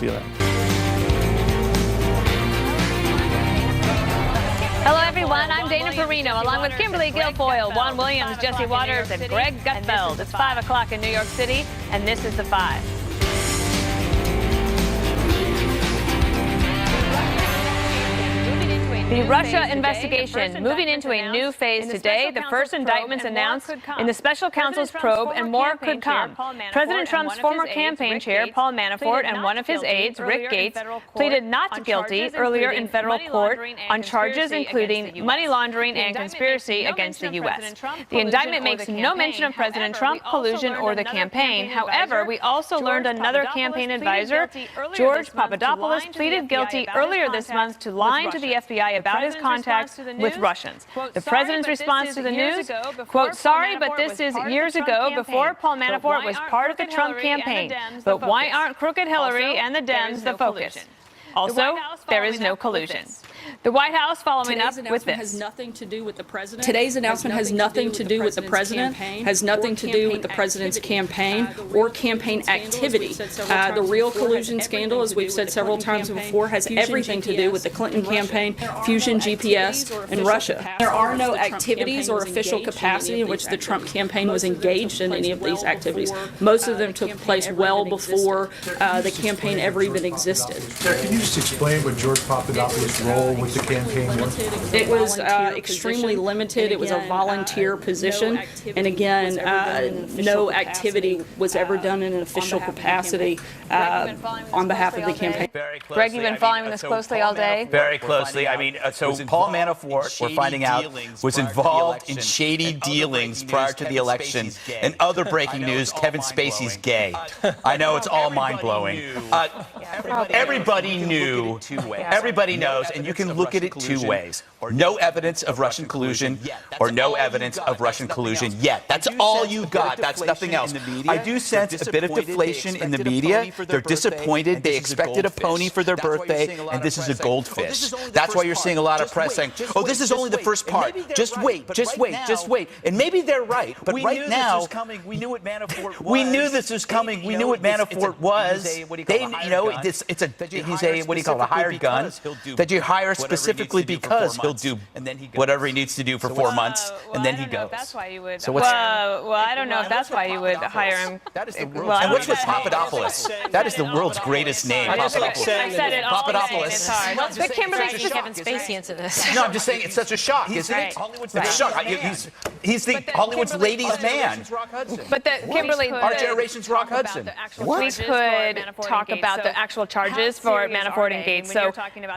See you later. Hello, everyone. I'm Dana Perino, along with Kimberly Guilfoyle, Juan Williams, Jesse Waters, and Greg Gutfeld. It's 5 o'clock in New York City, and this is The Five. The Russia investigation moving into a new phase today. The first indictments announced in the special counsel's probe, and more could come. President Trump's former campaign chair, Paul Manafort, and one of his aides, Rick Gates, pleaded not guilty earlier in federal court on charges including money laundering and conspiracy against the U.S. The indictment makes no mention of President Trump, collusion, or the campaign. However, we also learned another campaign advisor, George Papadopoulos, pleaded guilty earlier this month to lying to the FBI about his contacts with Russians. The president's response to the news, quote, sorry, but this is years ago, before Paul Manafort was part of the Trump campaign. But why aren't crooked Hillary and the Dems the focus? Also, there is no collusion. The White House following up with this. Has nothing to do with the president. Today's announcement has nothing to do with the president, has nothing to do with the president's campaign or campaign activity. The real collusion scandal, as we've said several times before, has everything to do with the Clinton campaign, Fusion GPS, and Russia. There are no activities or official capacity in which the Trump campaign was engaged in any of these activities. Most of them took place well before the campaign ever even existed. Can you just explain what George Papadopoulos' role with the campaign was? It was extremely limited. It was a volunteer position. And again, no activity was ever done in an official capacity on behalf of the campaign. Greg, you've been following this closely all day? Very closely. I mean, so Paul Manafort, we're finding out, was involved in shady dealings prior to the election. And other breaking news, Kevin Spacey's gay. I know, it's all mind-blowing. Everybody knew, everybody knows, and you can look at it two ways. No evidence of Russian collusion or no evidence of Russian collusion yet. That's all you got. That's nothing else. I do sense a bit of deflation in the media. They're disappointed. They expected a pony for their birthday, and this is a goldfish. That's why you're seeing a lot of press saying, oh, this is only the first part. Just wait, just wait, just wait. And maybe they're right, but right now, we knew what Manafort was. we knew this was coming. We knew what Manafort was. They, you know, he's a, what do you call it, a hired gun that you hire specifically because he'll do whatever he needs to do for 4 months, and then he goes. That's why you would. So what's, well, I don't know if that's why you would hire him. and what's with Papadopoulos? That is the world's greatest name, Papadopoulos. I said it all Papadopoulos. It's hard. But Kimberly, Kevin Spacey into this. No, I'm just saying it's such a shock, isn't it? It's a shock. He's the Hollywood's ladies' man. But Kimberly, Our generation's Rock Hudson. we could talk about the actual charges for Manafort and Gates. So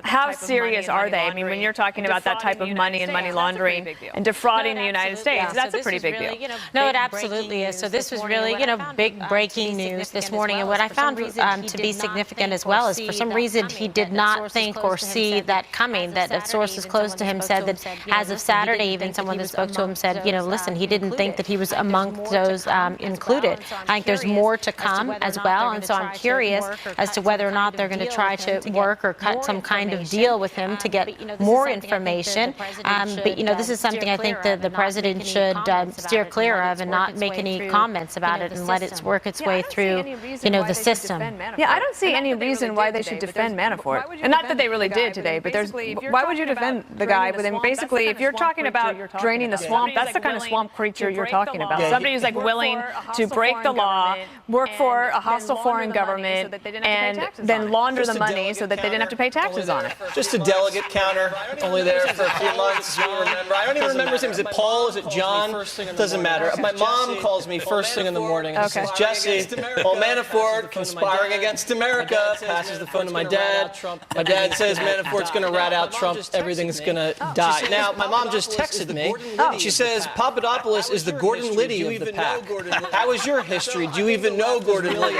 how serious are they? I mean, when you're talking about that type of money and money laundering and defrauding the United States, that's a pretty big deal. No, it absolutely is. So this was really, big breaking news this morning. And what I found to be significant as well is for some reason he did not think or see that coming, that sources close to him said that as of Saturday, even someone that spoke to him said, listen, he didn't think that he was among those included. I think there's more to come as well. And so I'm curious as to whether or not they're going to try to work or cut some kind of deal with him to get more information. But, this is something I think that the president should steer clear of and not make any comments about it and let it work its way through, the system. Yeah, I don't see any reason why they should defend Manafort. And not that they really did today, but why would you defend the guy? But then basically, if you're talking about draining the swamp, that's the kind of swamp creature you're talking about. Somebody who's willing to break the law, work for a hostile foreign government, and then launder the money so that they didn't have to pay taxes on it. Just a delegate counter, only there for a few months. I don't even remember his name. Is it Paul? Is it John? Doesn't matter. My mom calls me first thing in the morning and says, Jesse, Paul Manafort conspiring against America, passes the phone to my dad. My dad says Manafort's going to rat out Trump. Everything's going to die. Now, my mom just texted me. She says, Papadopoulos is the Gordon Liddy of the pack. How is your history? Do you even know Gordon Liddy?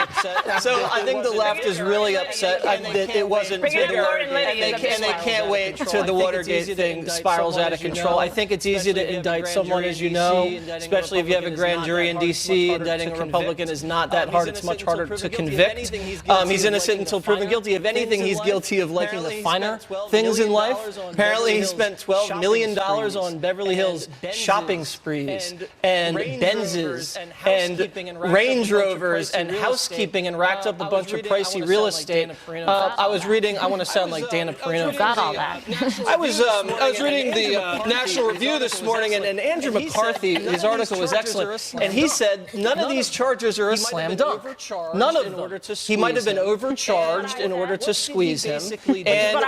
So I think the left is really upset that it wasn't. And they can't wait till the Watergate thing spirals out of control. I think it's easy to indict someone, as you know, especially if you have a grand jury in D.C. Indicting a Republican is not that hard. It's much harder to convict. He's innocent until proven guilty. If anything, he's guilty of liking the finer things in life. Apparently, he spent $12 million on Beverly Hills shopping sprees and Benzes and Range Rovers and housekeeping and racked up a bunch of pricey real estate. I was reading, I want to sound like Dana Perino. Got all that. I was reading the National Review this morning, and Andrew McCarthy, his article was excellent, and he said none of these charges are a slam dunk. None of them. He might have been overcharged in order to squeeze him. And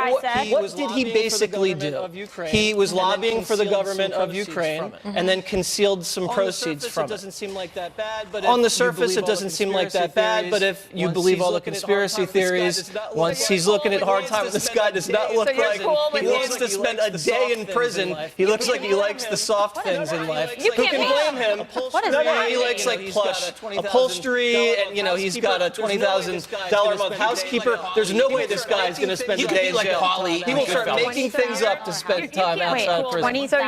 what did he basically do? He was lobbying for the government of Ukraine and then concealed some proceeds from it. On the surface, it doesn't seem like that bad, but if you believe all the conspiracy theories, once he's looking at hard times, this guy does not look like he wants to spend a day in prison. He looks like he likes the soft things in life. Who can blame him? No, he likes like plush upholstery, and he's got a $20,000 a month housekeeper. There's no way this guy is going to spend a day in jail. He will start making things up to spend time outside prison. So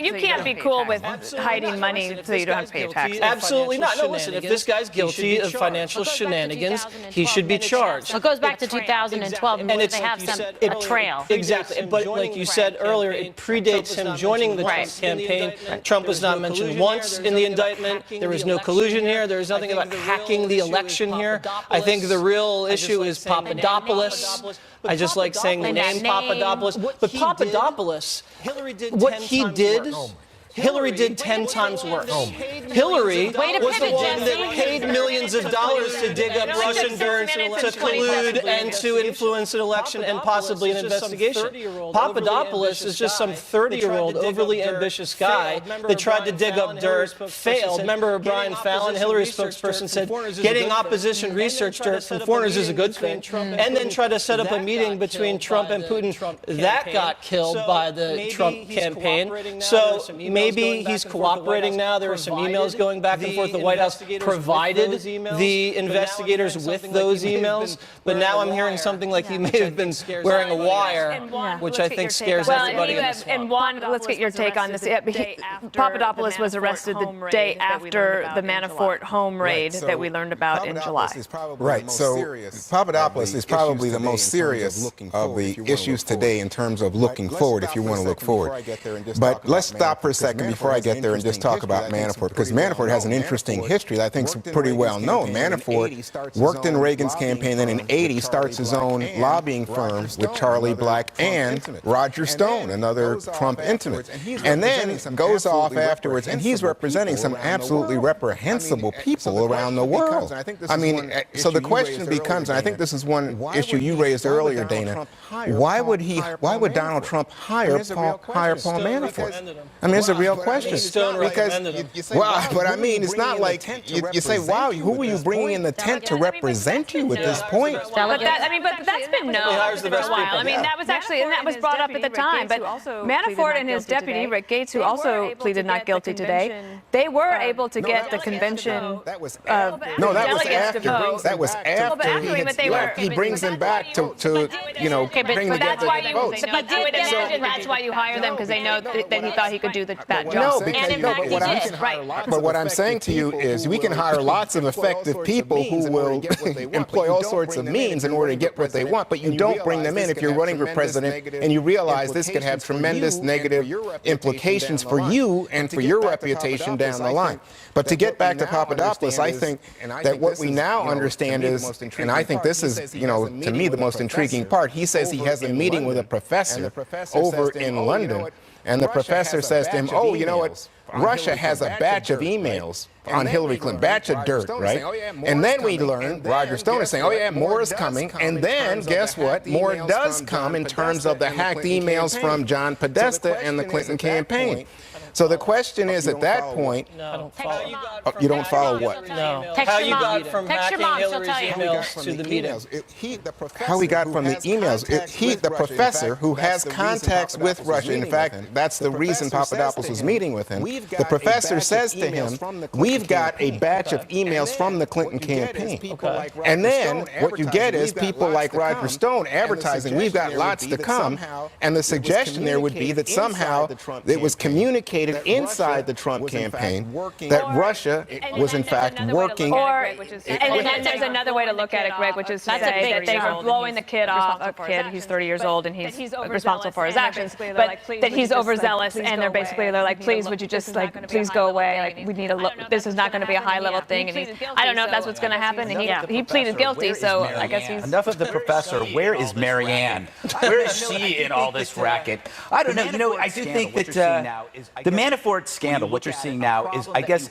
you can't be cool with hiding money so you don't have to pay your taxes. Absolutely not. No, listen, if this guy's guilty of financial shenanigans, he should be charged. It goes back to 2012, and they have a trail. Exactly, but like you said earlier, it predates him joining the Trump campaign. Trump was not mentioned once in the indictment. There was no collusion here. There was nothing about hacking the election here. I think the real issue is Papadopoulos. I just like saying the name Papadopoulos. But Papadopoulos, what he did, Hillary did 10 times worse. Hillary was the one that paid millions of dollars to dig up Russian dirt, to collude and to influence an election and possibly an investigation. Papadopoulos is just some 30-year-old overly ambitious guy that tried to dig up dirt, failed. Remember Brian Fallon, Hillary's spokesperson, said getting opposition research dirt from foreigners is a good thing, and then tried to set up a meeting between Trump and Putin. That got killed by the Trump campaign. So maybe he's cooperating now. There are some emails going back and forth. The White House provided the investigators with those emails, but now I'm hearing something like he may have been wearing a wire, which I think scares everybody in this one. And Juan, let's get your take on this. Papadopoulos was arrested the day after the Manafort home raid that we learned about in July. Right. So Papadopoulos is probably the most serious of the issues today in terms of looking forward, if you want to look forward. But let's stop for a second before I get there and just talk about Manafort, because Manafort has an interesting history that I think is pretty well known. Manafort worked in Reagan's campaign, then in '80 starts his own lobbying firm with Charlie Black and Roger Stone, another Trump intimate, and then goes off afterwards, and he's representing some absolutely reprehensible people around the world. I mean, so the question becomes, and I think this is one issue you raised earlier, Dana, why would Donald Trump hire Paul Manafort? I mean, it's a real question. Because, well, but I mean, it's not like you say, wow, who are you bringing in the tent to represent you at this point? But that's been known for a while. I mean, that was actually, and that was brought up at the time. But Manafort and his deputy, Rick Gates, who also pleaded not guilty today, they were able to get the convention delegates to vote. That was after he brings them back to bring together the votes. But I would imagine that's why you hire them, because they know that he thought he could do that job. No, but what I'm saying to you is we can hire lots of effective people who will employ all sorts of means in order to get what they want, but you don't bring them in if you're running for president and you realize this could have tremendous negative implications for you and for your reputation down the line. But to get back to Papadopoulos, I think that what we now understand is, and I think this is, to me, the most intriguing part, he says he has a meeting with a professor over in London, and the professor says to him, oh, you know what, Russia has a batch of emails on Hillary Clinton, batch of dirt, right? And then we learn, Roger Stone is saying, oh yeah, more is coming. And then, guess what? More does come in terms of the hacked emails from John Podesta and the Clinton campaign. So the question is, at that point, I don't follow. you don't follow what? No. Text How your you mom. got from Text your hacking mom, she'll Hillary's tell you. emails to the meeting? How he got from the emails? The professor who has contacts with Russia, in fact, that's the reason Papadopoulos was meeting with him. The professor says to him, we've got a batch of emails from the Clinton campaign. And then what you get is people like Roger Stone advertising, we've got lots to come. And the suggestion there would be that somehow it was communicated inside the Trump campaign that Russia was in fact working. And then there's another way to look at it, Greg, which is to say that they were blowing the kid off, a kid, he's 30 years old, and he's responsible for his actions, but that he's overzealous, and they're like, please, would you just, like, please go away, like, we need a look, this is not going to be a high-level thing, and I don't know if that's what's going to happen, and he pleaded guilty, so I guess he's... Enough of the professor. Where is Marianne? Where is she in all this racket? I don't know. You know, I do think that the Manafort scandal, what you're seeing now is, I guess,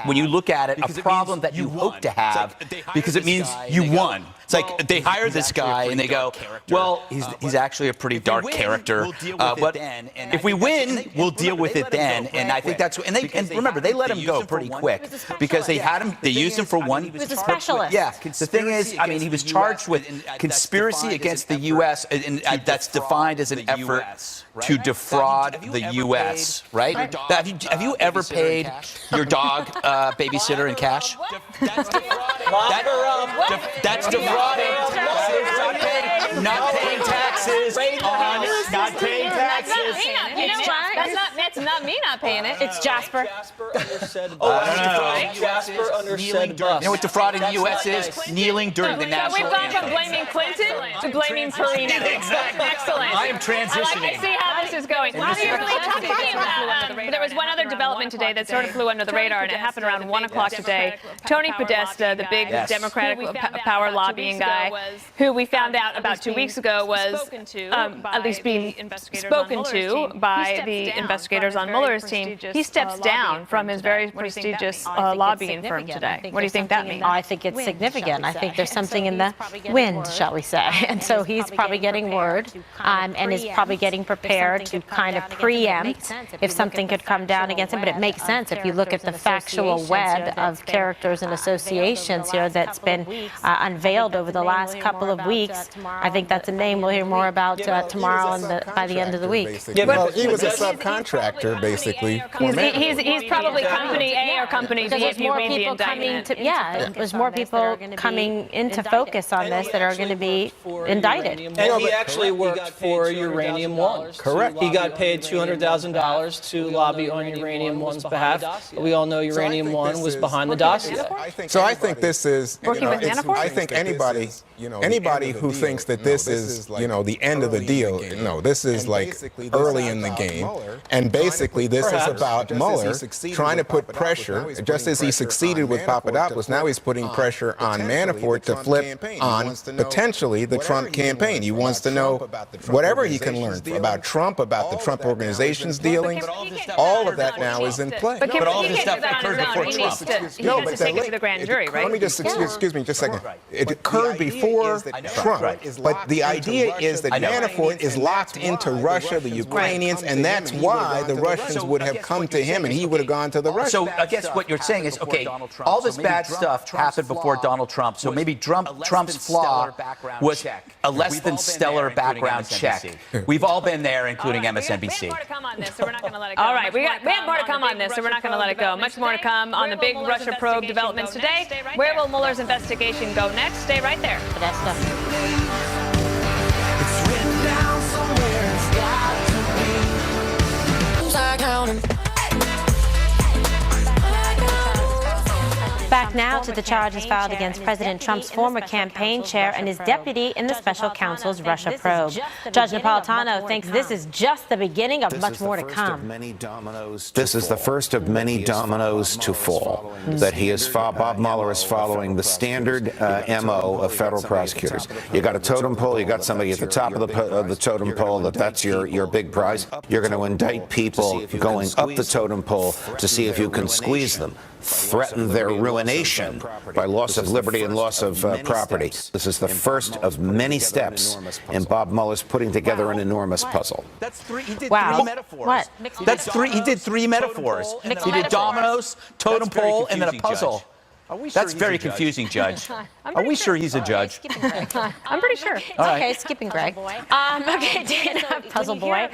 when you look at it, a problem that you hope to have because it means you won. It's like they hire this guy and they go, well, he's actually a pretty dark character. But if we win, we'll deal with it then. And I think that's and remember, they let him go pretty quick because they had him. They used him for one. He was a specialist. Yeah. The thing is, I mean, he was charged with conspiracy against the U.S. and that's defined as an effort to defraud the U.S. Right? Have you ever paid your dog babysitter in cash? That's defrauding. Not paying taxes. Not paying taxes. You know what? That's not me not paying it. It's Jasper. Jasper under said bus. You know what defrauding the U.S. is? Kneeling during the national So we've gone anthem. from blaming Clinton to blaming Perino. Excellent. I am transitioning. I like to see how this is going. There was one other development today that sort of flew under the radar, and it happened around 1 o'clock today. Tony Podesta, the big Democratic power lobbying guy, who we found out about 2 weeks ago was at least being spoken to by the investigators on Mueller's team. He steps down from his very prestigious lobbying firm today. What do you think that means? I think it's significant. I think there's something in the wind, shall we say. And so he's probably getting word and is probably getting prepared to kind of preempt if something could come down against him. But it makes sense if you look at the factual web of characters and associations here that's been unveiled over the last couple of weeks. I think that's a name we'll hear more about tomorrow and by the end of the week. Well, he was a subcontractor, basically. He's probably company A or company B if you read the indictment. There's more people coming into focus on this that are going to be indicted. And he actually worked for Uranium One. Correct. He got paid $200,000 to lobby on Uranium One's behalf. We all know Uranium One was behind the dossier. So I think this is, Working with Manafort? I think anybody who thinks that this is, the end of the deal, no, this is like early in the game. And basically this is about Mueller trying to put pressure, just as he succeeded with Papadopoulos, now he's putting pressure on Manafort to flip on potentially the Trump campaign. He wants to know whatever he can learn about Trump, about the Trump organization's dealing. All of that now is in play. But all he this can't stuff do that on occurred his own. before He needs Trump. to, he has to take it to the grand jury, right? Let me just, excuse me just a second. It occurred before Trump, but the idea is that Manafort is locked into Russia, the Ukrainians, and that's why the Russians would have come to him and he would have gone to the Russians. So I guess what you're saying is, okay, all this bad stuff happened before Donald Trump, so maybe Trump's flaw was a less than stellar background check. We've all been there, including MSNBC. We have more to come on this, so we're not going to let it go. All right, we have more to come on this, so we're not going to let it go. Much more to come on the big Russia probe developments today. Where will Mueller's investigation go next? Stay right there. That stuff. Back now to the charges filed against President Trump's former campaign chair and his deputy in the special counsel's Russia probe. Judge Napolitano thinks this is just the beginning of much more to come. This is the first of many dominoes to fall. Bob Mueller is following the standard MO of federal prosecutors. You got a totem pole, you got somebody at the top of the totem pole, that's your big prize. You're going to indict people going up the totem pole to see if you can squeeze them. threaten their ruination by loss of liberty and loss of property. This is the first of many steps in Bob Mueller's putting together an enormous puzzle. That's three. He did Wow. three metaphors. What? That's three. He did three metaphors. He did dominoes, totem pole, and then a puzzle. That's very confusing, Judge. Are we sure he's a judge? I'm pretty sure. Okay, skipping Greg. Okay, Dana, puzzle boy.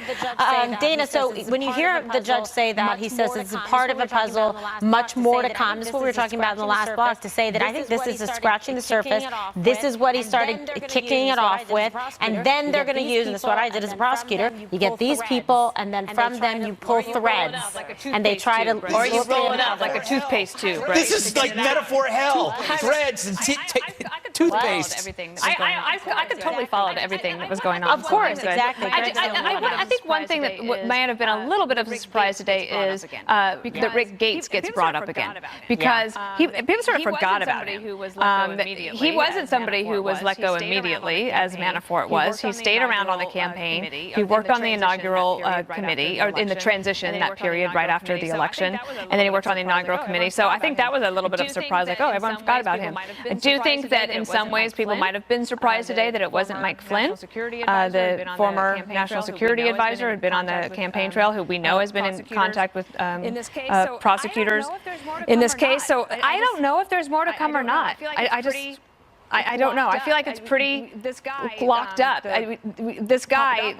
Dana, so when you hear the judge say that, he says it's a part of a puzzle, much more to come. This is what we were talking about in the last block, to say that I think this is just scratching the surface. This is what he started kicking it off with, and then they're going to use, and this is what I did as a prosecutor, you get these people, and then from them you pull threads, and they try to... Or you roll it up like a toothpaste tube, right? This is like metaphor hell. Threads and toothpaste. Everything. I could totally follow everything that was going on. Of course, exactly. I think one thing that might have been a little bit of a surprise today is that Rick Gates gets brought up again, because people sort of forgot about him. He wasn't somebody who was let go immediately, as Manafort was. He stayed around on the campaign. He worked on the inaugural committee, or in the transition, that period right after the election, and then he worked on the inaugural committee. So I think that was a little bit of a surprise. Like, oh, everyone forgot about him. I do think that in some ways people might have been surprised today that it wasn't Mike Flynn, the former national security advisor, had been on the campaign trail, who we know has been in contact with prosecutors in this case. So I don't know if there's more to come or not. I don't know. I feel like it's pretty locked up. This guy,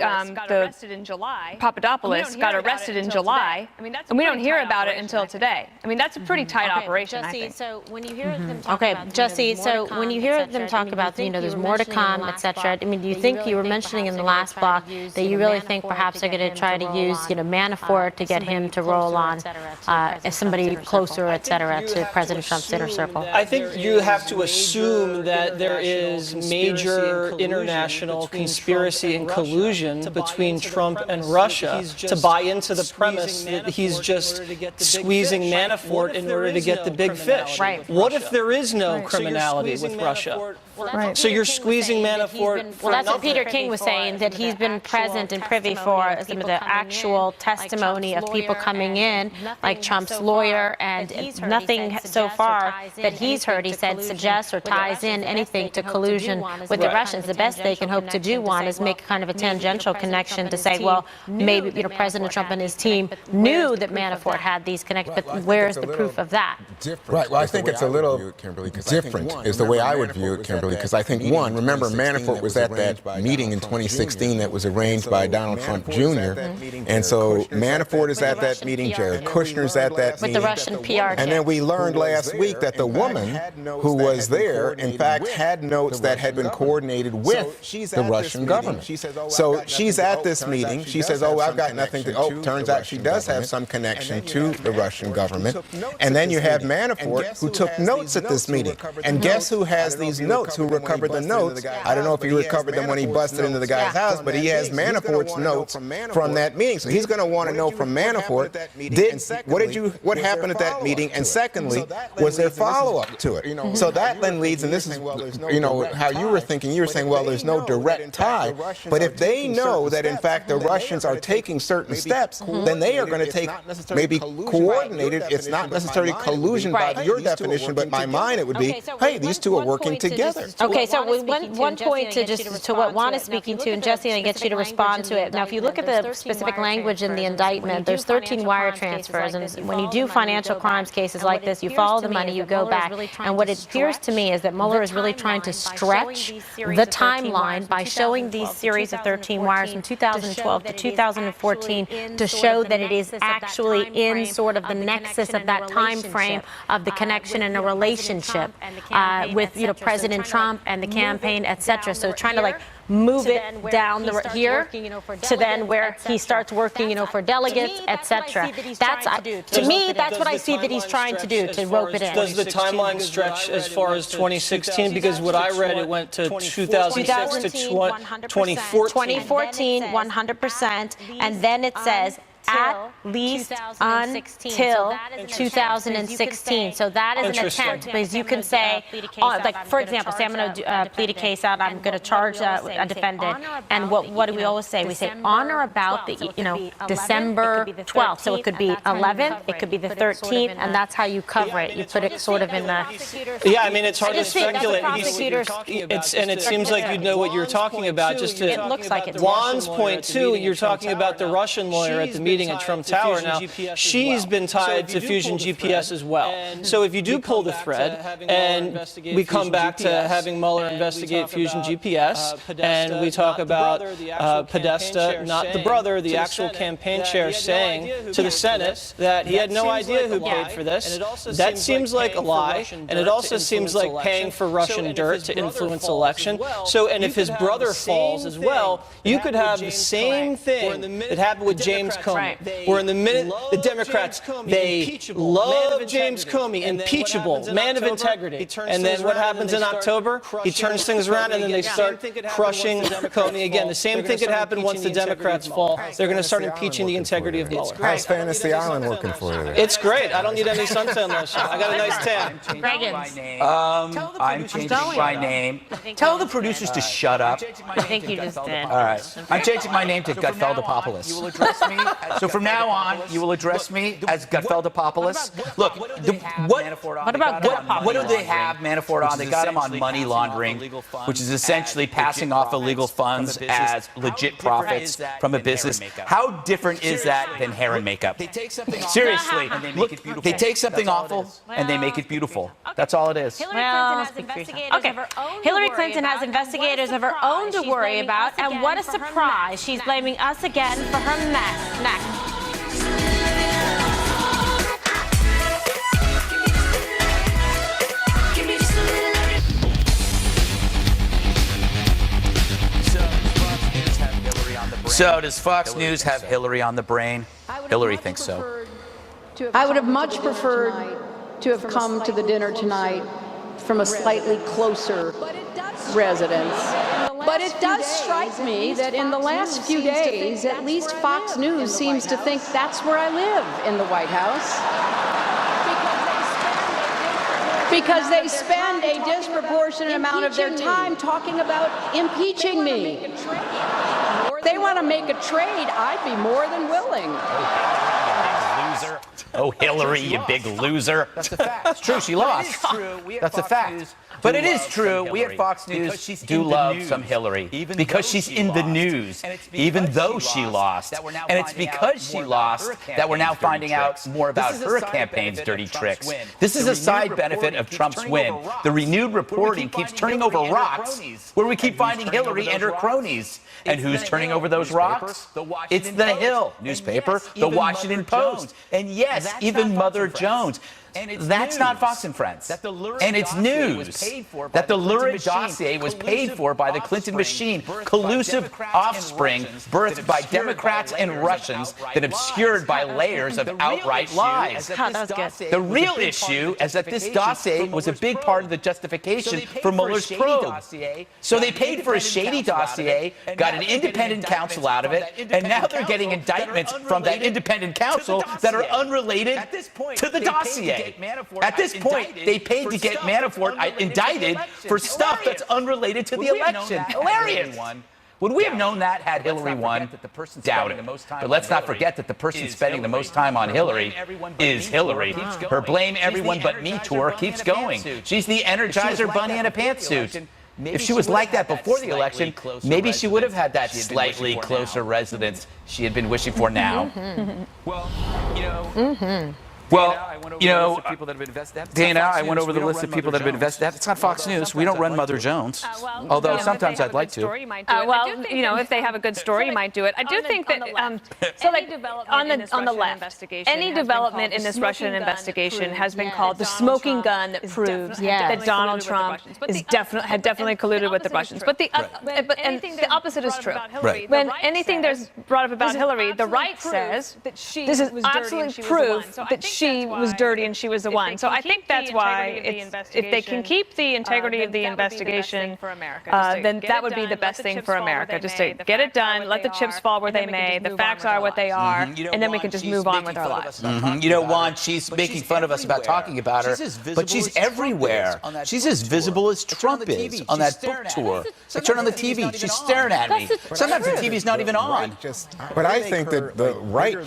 Papadopoulos, got arrested in July, and we don't hear about it until today. I mean, that's a pretty tight operation, I think. So when you hear them talk about, Jesse, so when you hear them talk about, there's more to come, etc. I mean, do you think, you were mentioning in the last block that you really think perhaps they're going to try to use, Manafort to get him to roll on as somebody closer, etc., to President Trump's inner circle? I think you have to assume that there is major international conspiracy and collusion between Trump and Russia to buy into the premise that he's just squeezing Manafort in order to get the big fish. Right. What if there is no criminality with Russia? Right. So you're squeezing Manafort for Well, that's what Peter King was saying, that he's been present and privy for some of the actual testimony of people coming in, like Trump's lawyer, and nothing so far that he's heard, he said, suggests or ties in anything to collusion with the Russians. The best they can hope to do, Juan, is make kind of a tangential connection to say, well, maybe President Trump and his team knew that Manafort had these connections, but where's the proof of that? Right. Well, I think it's a little different is the way I would view it, Kimberly, because I think, one, remember, Manafort was at that meeting in 2016 that was arranged by Donald Trump Jr., and so Manafort is at that meeting, Jared Kushner's at that meeting. With the Russian PR And then we learned last week that the woman who was there, in fact, had notes that had been coordinated with the Russian government. So she's at this meeting. She says, oh, I've got nothing to, oh, turns out she does have some connection to the Russian government. And then you have Manafort, who took notes at this meeting. And guess who has these notes, who recovered the notes? I don't know if he recovered them when he busted into the guy's house, but he has Manafort's notes from that meeting. So he's going to want to know from Manafort, what happened at that meeting? And secondly, was there follow-up to it? So that then leads, and this is, how you were thinking, you were saying, well, there's no direct tie. But if they know that, in fact, the Russians are taking certain steps, then they are going to take maybe coordinated, it's not necessarily collusion by your definition, but by mine it would be, hey, these two are working together. Okay, so one point to what Juan is speaking to, and Jesse, I get you to respond to it. Now, if you look at the specific language in the indictment, there's 13 wire transfers, and when you do financial crimes cases like this, you follow the money, you go back, and what it appears to me is that Mueller is really trying to stretch the timeline by showing these series of 13 wires from 2012 to 2014 to show that it is actually in sort of the nexus of that time frame of the connection and a relationship with President Trump and the campaign, etc. So trying to move it down here to then where he starts working, for delegates, etc. To me, that's what I see that he's trying to do, to rope it in. Does the timeline stretch as far as 2016? Because what I read, it went to 2006 to 2014. 2014, 100%, and then it says at least until 2016. So that is an attempt, because you can say, like, for example, say I'm going to plead a case out, I'm going to charge a defendant, and what do we always say? We say on or about the, December 12th. So it could be 11th, it could be the 13th, and that's how you cover it. You put it sort of in the... Yeah, I mean, it's hard to speculate. And it seems like you know what you're talking about. Just to it looks like it's Juan's point, too, you're talking about the Russian lawyer at the meeting at Trump Tower. Now, she's been tied to Fusion GPS as well. So if you do pull the thread, and we come back to having Mueller investigate Fusion GPS, and we talk about Podesta, not the brother, the actual campaign chair, saying to the Senate that he had no idea who paid for this, that seems like a lie, and it also seems like paying for Russian dirt to influence election. So, and if his brother falls as well, you could have the same thing that happened with James Comey. Where in the minute the Democrats, they love James Comey, impeachable, man of integrity. And then what happens in October? He turns things around, and then they start crushing Comey again. The same thing could happen once the Democrats fall. They're going to start impeaching the integrity of Mueller. How's Fantasy Island working for you? It's great. I don't need any suntan lotion. I got a nice tan. I'm changing my name. Tell the producers to shut up. I think you just did. All right. I'm changing my name to Gutfeldopoulos. You will address me. So from now on, you will address me as Gutfeldopoulos. Look, what do they have Manafort on? They got him on money laundering, which is essentially passing off illegal funds as legit profits from a business. How different is that than hair and makeup? Seriously, they take something awful and they make it beautiful. That's all it is. Hillary Clinton has investigators of her own to worry about, and what a surprise. She's blaming us again for her mess. Next. So does Fox News have Hillary on the brain? Hillary thinks so. I would have much preferred to have come to the dinner tonight from a slightly closer residence. But it does strike me that in the last few days, at least Fox News seems to think that's where I live in the White House. Because they spend a disproportionate amount of their time talking about impeaching me. If they want to make a trade, I'd be more than willing. Loser. Oh, Hillary, you big loser. That's a fact. It's true, she lost. That's a fact. But it is true, we at Fox News do love some Hillary because she's in the news, even though she lost. And it's because she lost that we're now finding out more about her campaign's dirty tricks. This is a side benefit of Trump's win. The renewed reporting keeps turning over rocks where we keep finding Hillary and her cronies. And who's turning over those rocks? It's the Hill newspaper, the Washington Post, and yes, even Mother Jones. That's not Fox and Friends. And it's news that the lurid dossier was paid for by the Clinton machine, collusive offspring birthed by Democrats and Russians that obscured by layers of outright lies. The real issue is that this dossier was a big part of the justification for Mueller's probe. So they paid for a shady dossier, got an independent counsel out of it, and now they're getting indictments from that independent counsel that are unrelated to the dossier. At this point, they paid to get Manafort indicted for stuff that's unrelated to the election. Hilarious. Would we have known that had Hillary won? Doubt it. But let's not forget that the person spending the most time on Hillary is Hillary. Her blame everyone but me tour keeps going. She's the Energizer Bunny in a pantsuit. If she was like that before the election, maybe she would have had that slightly closer residence she had been wishing for now. Well, Dana, I went over the list of people that have been invested. It's not Fox News. We don't run Mother Jones. Although sometimes I'd like to. If they have a good story, you might do it. I do think that, on the left, any development in this Russian investigation has been called the smoking gun that proves that Donald Trump had definitely colluded with the Russians. But the opposite is true. When anything there's brought up about Hillary, the right says this is absolute proof that she was dirty and she was the one. So I think that's why if they can keep the integrity of the investigation, then that would be the best thing for America. Just to get it done, let the chips fall where they may, the facts are what they are, and then we can just move on with our lives. You know, Juan, she's making fun of us about talking about her, but she's everywhere. She's as visible as Trump is on that book tour. I turn on the TV, she's staring at me. Sometimes the TV's not even on. But I think that the right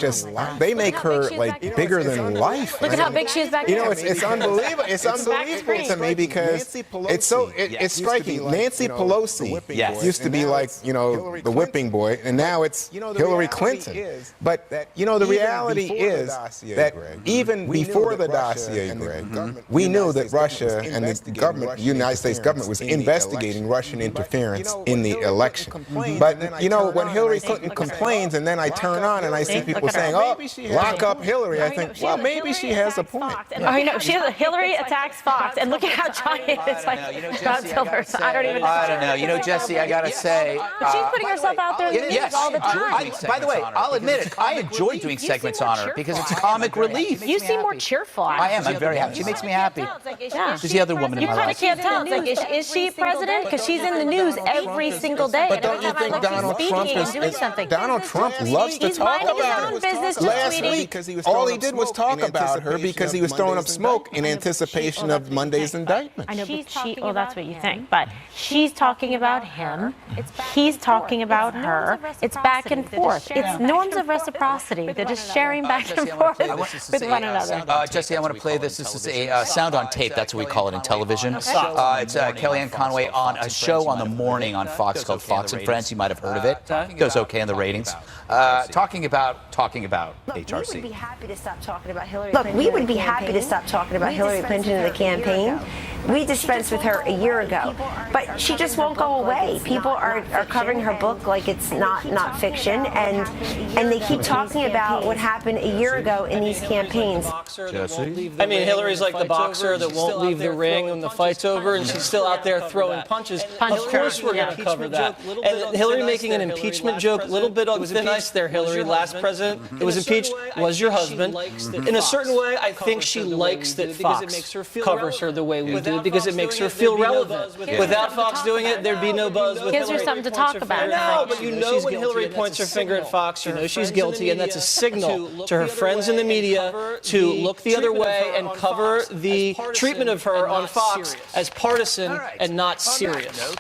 they make her like bigger than life. Look at how big she is back there. You know, it's unbelievable. It's unbelievable to me because it's striking. Nancy Pelosi used to be like, you know, the whipping boy, and now it's Hillary Clinton. But, you know, the reality is that even before the dossier, Greg, we knew that Russia and the government, the United States government, was investigating Russian interference in the election. But, you know, when Hillary Clinton complains and then I turn on and I see people saying, oh, lock up Hillary, I think, well, maybe she has a point. I know. Hillary attacks Fox, and look at how giant it's like Godzilla. I don't know. You know, Jesse, I got to say. But she's putting herself out there in the news all the time. By the way, I'll admit it. I enjoy doing segments on her because it's comic relief. You seem more cheerful. I am. I'm very happy. She makes me happy. She's the other woman in my life. You kind of can't tell. It's like, is she president? Because she's in the news every single day. But don't you think Donald Trump loves to talk about her? Last week, all he did was talk about her because he was throwing up smoke in anticipation of Monday's indictment. I know, but well, that's what you think. But she's talking about him. He's talking about her. It's back and forth. It's norms of reciprocity. They're just sharing back and forth with one another. Jesse, I want to play this. This is a sound on tape. That's what we call it in television. It's Kellyanne Conway on a show on the morning on Fox called Fox and Friends. You might have heard of it. It goes okay in the ratings. Talking about HRC. We would be happy to stop talking about Hillary Clinton. Look, we would be happy to stop talking about Hillary Clinton in the campaign. We dispensed with her a year ago, but she just won't go away. People are covering her book like it's not fiction, and they keep talking about what happened a year ago in these campaigns. Jesse? I mean, Hillary's like the boxer that won't leave the ring when the fight's over, and she's still out there throwing punches. Of course we're going to cover that. And Hillary making an impeachment joke, a little bit on thin ice there, Hillary. Last president that was impeached was your husband. In a certain way, I think she likes that Fox covers her the way we do, because it makes her feel relevant. Without Fox doing it, there'd be no buzz with Hillary. Gives her something to talk about. No, but you know when Hillary points her finger at Fox, you know she's guilty, and that's a signal to her friends in the media to look the other way and cover the treatment of her on Fox as partisan and not serious.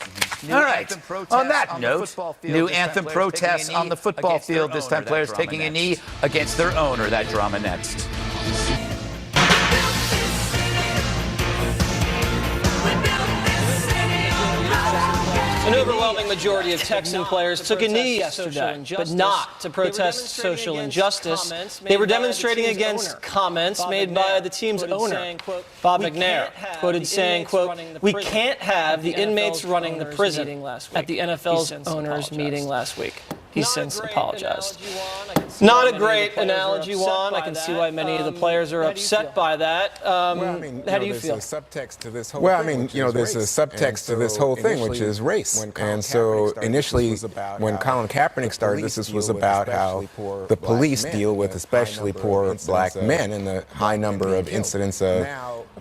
All right. On that note, new anthem protests on the football field. This time players taking a knee against their owner. That drama next. An overwhelming majority of Texan players took a knee yesterday, but not to protest social injustice. They were demonstrating against comments made by the team's owner, Bob McNair, quoted saying, quote, "We can't have the inmates running the prison," at the NFL's owners' meeting last week. He's since apologized. Not a great analogy, Juan. I can see why many of the players are upset by that. How do you feel? Well, I mean, you know, there's a subtext to this whole thing, which is race. And so initially, when Colin Kaepernick started this was about how the police deal with especially poor black men and the high number of incidents of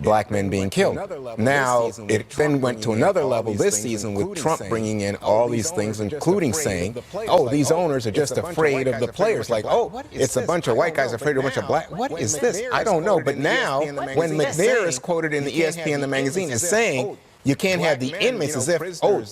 black men being killed. Now, it then went to another level this season with Trump bringing in all these things, including saying, oh, these owners are just afraid of the players. Like, oh, it's a bunch of white guys afraid of a bunch of black. What is this? I don't know. But now, when McNair is quoted in the ESPN, the magazine, is saying, you can't have the inmates as if, oh,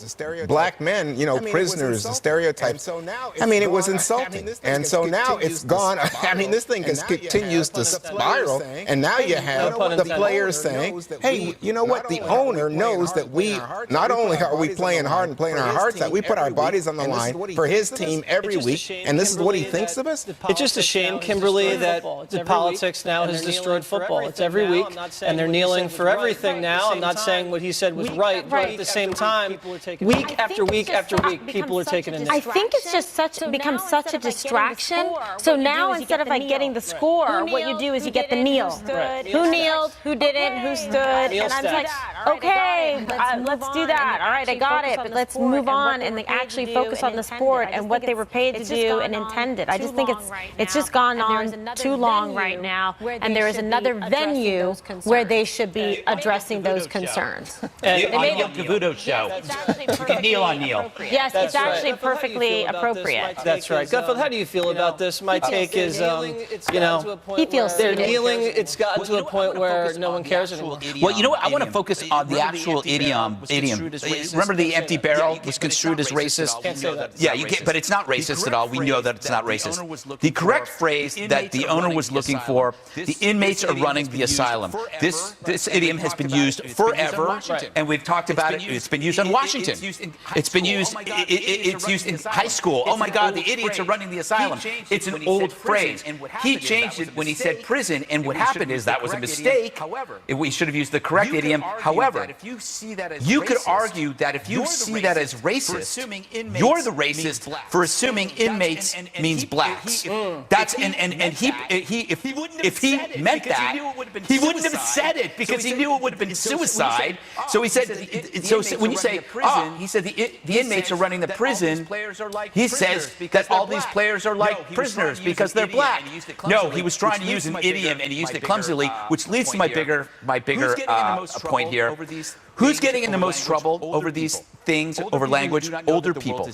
black men, you know, prisoners, the stereotypes. I mean, it was insulting. And so now it's gone. I mean, this thing continues to spiral. And now you have the players saying, hey, you know what? The owner knows that we, not only are we playing hard and playing our hearts out, we put our bodies on the line for his team every week. And this is what he thinks of us? It's just a shame, Kimberly, that the politics now has destroyed football. It's every week. And they're kneeling for everything now. I'm not saying what he said was right, but at the same time, week after week after week, people are taking a knee. I think it's just becomes such a distraction. So now instead of like getting the score, what you do is you get the kneel. Who kneeled, who didn't, who stood, and I'm like, okay, let's do that. All right, I got it, but let's move on and actually focus on the sport and what they were paid to do and intended. I just think it's just gone on too long right now, and there is another venue where they should be addressing those concerns. On the Neil Cavuto show, you can kneel on Neil. Yes, it's actually perfectly appropriate. That's right. Gutfeld, how do you feel about this? My take is, you know, he feels they're kneeling. It's gotten to a point where no one cares anymore. Well, you know what? I want to focus on the actual idiom. Remember the empty barrel was construed as racist? Can't say that. Yeah, you can't, but it's not racist at all. We know that it's not racist. The correct phrase that the owner was looking for, the inmates are running the asylum. This idiom has been used forever, and we've talked about it. It's been used on Washington. It's been used. It's used in high school. Oh my God, the idiots are running the asylum. It's an old phrase. He changed it when he said prison, and what happened is that was a mistake. We should have used the correct idiom. However, you could argue that if you see that as racist, you're the racist for assuming inmates means blacks. That's and he if he meant that, he wouldn't have said it because he knew it would have been suicide. So he said. So when you say, he said the inmates are running the prison, he says that all these players are like prisoners because they're black. No, he was trying to use an idiom and he used it clumsily, which leads to my bigger point here. Who's getting in the most trouble over these things, over language? Older people.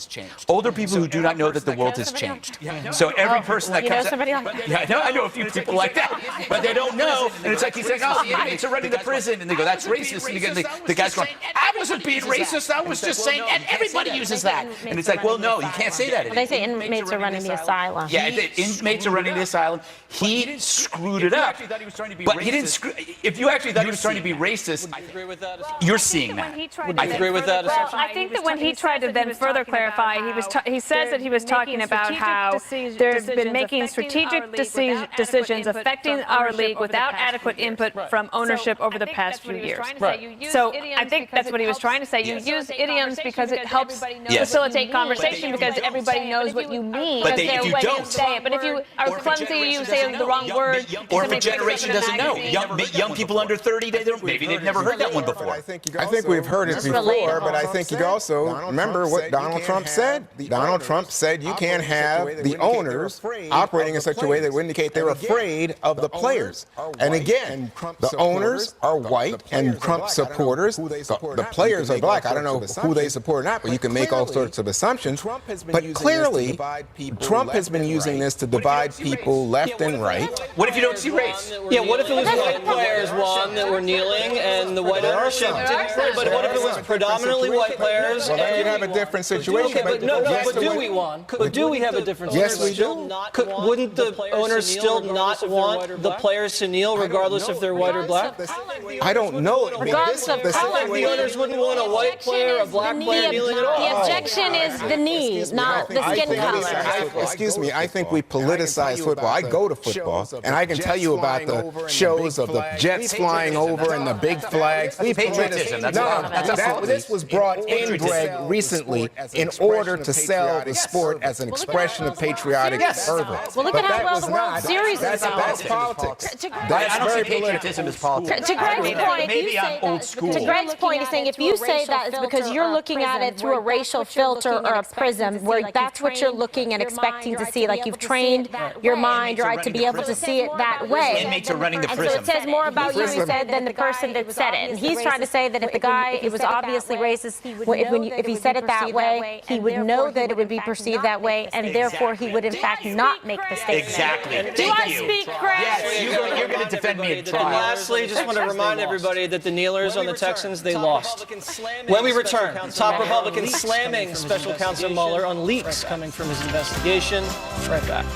Older people who do not know that the world has changed. So every person that comes I know a few people like that, but they don't know. And it's like he's saying, oh, the inmates are running the prison. And they go, that's racist. And you get the guy's going, I wasn't being racist. I was just saying, and everybody uses that. And it's like, well, no, you can't say that. They say inmates are running the asylum. Yeah, inmates are running the asylum. He screwed it up. But he didn't screw. If you actually thought he was trying to be racist, you're seeing that. I agree with that. Well, I think that when he tried to then further clarify, he says that he was talking about how there's been making strategic decisions affecting our league without adequate input from ownership over the past few years. Right. So I think that's what he was trying to say. You use idioms because it helps facilitate conversation because everybody knows what you mean. But if you don't say it. But if you are clumsy, you say the wrong word. Or if a generation doesn't know. Young people under 30, maybe they've never heard that one before. I think we've heard it before, but I think you also remember what Donald Trump said. Donald Trump said you can't have the owners operating in such a way that would indicate they're afraid of the players. And again, the owners are white and Trump supporters. The players are black. I don't know who they support or not, but you can make all sorts of assumptions. But clearly, Trump has been using this to divide people left and right. What if you don't see race? Yeah, what if it was white players, Juan, that were kneeling and the white ownership didn't play? But what if it was predominantly white players? Well, then you'd have a different situation. Okay, but do we, Juan? But do we have a different situation? Yes, we do. Wouldn't the owners still not want the players to kneel regardless if they're white or black? I don't know. Regardless of color. The owners wouldn't want a white player, a black player kneeling at all. The objection is the knee, not the skin color. Excuse me, I think we politicize football. I go to football, and I can tell you about the shows of the jets flying over and the big flags. Patriotism. This was brought in, Greg, recently in order to sell the sport as an expression of patriotic fervor. Well, look at how well the World Series is going. That's politics. I don't see patriotism as politics. To Greg's point, maybe I'm old school. To Greg's point, he's saying if you say that, it's because you're looking at it through a racial filter or a prism, where that's what you're looking and expecting to see. Like you've trained your mind, your eye to be able to see it that way. Inmates are running the And prism. so it says more about you, he said, than the person that said it. And he's trying to say that if the guy, it was obviously racist, if he said it that way, he would know that it would be perceived that way, and therefore he would in fact not make the statement. Exactly. Do I speak, Greg? Yes, you're going to defend me in trial. And lastly, just want to remind everybody that the kneelers on the Texans, they lost. When we return, top Republicans slamming Special Counsel Mueller on leaks coming from his investigation. Right back.